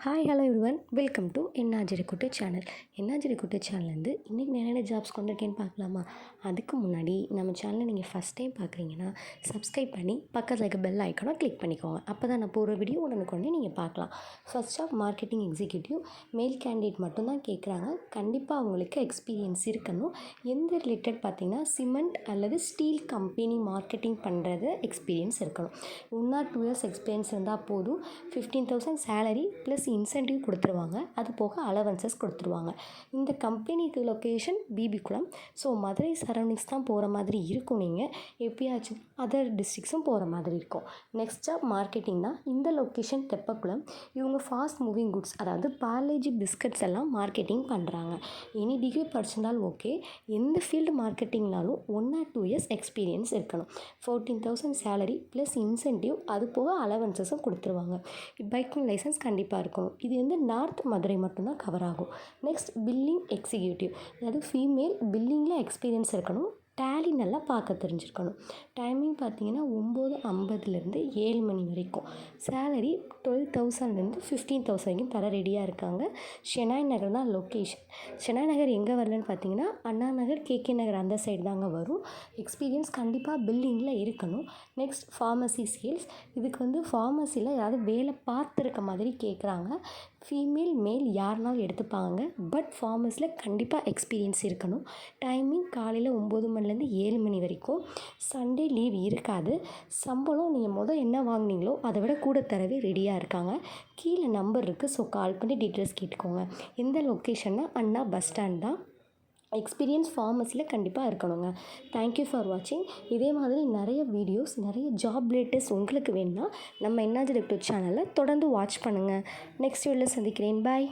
Hi hello everyone, welcome to என்னாஜி recruiter channel. என்னாஜி recruiter சேனல்லேருந்து இன்றைக்கி என்னென்ன ஜாப்ஸ் கொண்டிருக்கேன்னு பார்க்கலாமா? அதுக்கு முன்னாடி நம்ம சேனலை நீங்கள் ஃபஸ்ட் டைம் பார்க்குறீங்கன்னா சப்ஸ்கிரைப் பண்ணி பக்கத்தில் இருக்க பெல் ஐக்கானை கிளிக் பண்ணிக்கோங்க. அப்போ தான் நான் போகிற வீடியோ உடனுக்குடனே நீங்கள் பார்க்கலாம். ஃபர்ஸ்ட் ஆஃப் மார்க்கெட்டிங் எக்ஸிக்யூட்டிவ் மேல் கேண்டிடேட் மட்டும்தான் கேட்குறாங்க. கண்டிப்பாக அவங்களுக்கு எக்ஸ்பீரியன்ஸ் இருக்கணும். எந்த ரிலேட்டட் பார்த்திங்கன்னா சிமெண்ட் அல்லது ஸ்டீல் கம்பெனி மார்க்கெட்டிங் பண்ணுறது எக்ஸ்பீரியன்ஸ் இருக்கணும். 1 or 2 years எக்ஸ்பீரியன்ஸ் இருந்தால் போதும். 15,000 சேலரி ப்ளஸ் இன்சென்டிவ் கொடுத்துருவாங்க. அது போக அலவன்சஸ் கொடுத்துருவாங்க. இந்த கம்பெனிக்கு location Bibikulam. So Madurai surroundings தான் போகிற மாதிரி இருக்கும். நீங்கள் எப்பயாச்சும் அதர் டிஸ்ட்ரிக்ஸும் போகிற மாதிரி இருக்கும். நெக்ஸ்ட் ஜாப் மார்க்கெட்டிங் தான். இந்த லொக்கேஷன் தெப்பக்குளம். இவங்க ஃபாஸ்ட் மூவிங் குட்ஸ், அதாவது பார்லேஜி பிஸ்கட்ஸ் எல்லாம் மார்க்கெட்டிங் பண்ணுறாங்க. எனி டிகிரி படிச்சிருந்தாலும் ஓகே. எந்த ஃபீல்டு மார்க்கெட்டிங்னாலும் 1 or 2 years எக்ஸ்பீரியன்ஸ் இருக்கணும். 14,000 சேலரி ப்ளஸ் இன்சென்டிவ், அது போக அலவன்சஸும் கொடுத்துருவாங்க. பைக்கிங் லைசன்ஸ் கண்டிப்பாக இருக்கணும். இது வந்து நார்த் மதுரை மட்டும்தான் கவர் ஆகும். நெக்ஸ்ட் பில்லிங் எக்ஸிக்யூட்டிவ், அதாவது ஃபீமேல், பில்லிங்கில் எக்ஸ்பீரியன்ஸ் இருக்கணும். டேலி நல்லா பார்க்க தெரிஞ்சிருக்கணும். டைமிங் பார்த்தீங்கன்னா 9:50 7 மணி வரைக்கும். சேலரி 12,000 15,000 வரைக்கும் தர ரெடியாக இருக்காங்க. ஷெனாய் நகர் தான் லொக்கேஷன். ஷெனாய் நகர் எங்கே வரலன்னு பார்த்தீங்கன்னா அண்ணா நகர், கேகே நகர் அந்த சைடு தாங்க வரும். எக்ஸ்பீரியன்ஸ் கண்டிப்பாக பில்லிங்கில் இருக்கணும். Next pharmacy sales. இதுக்கு வந்து ஃபார்மசியில் ஏதாவது வேலை பார்த்துருக்க மாதிரி கேட்குறாங்க. ஃபீமேல் மேல் யாருனாலும் எடுத்துப்பாங்க. பட் ஃபார்மஸில் கண்டிப்பாக எக்ஸ்பீரியன்ஸ் இருக்கணும். டைமிங் காலையில் 9 மணிலேருந்து 7 மணி வரைக்கும். சண்டே லீவ் இருக்காது. சம்பளம் நீங்கள் என்ன வாங்கினீங்களோ அதை விட கூட தரவே ரெடியாக இருக்காங்க. கீழே நம்பர் இருக்குது, ஸோ கால் பண்ணி டீட்டெயில்ஸ் கேட்டுக்கோங்க. எந்த லொக்கேஷன்னா அண்ணா பஸ் ஸ்டாண்ட் தான். எக்ஸ்பீரியன்ஸ் ஃபார்மஸியில் கண்டிப்பாக இருக்கணுங்க. தேங்க்யூ ஃபார் வாட்சிங். இதே மாதிரி நிறைய வீடியோஸ், நிறைய ஜாப் லேட்டஸ்ட் உங்களுக்கு வேணும்னா நம்ம என்னாஜி ரெக்ரூட்டர் சேனலை தொடர்ந்து வாட்ச் பண்ணுங்கள். நெக்ஸ்ட் வீடியோவில் சந்திக்கிறேன். பாய்.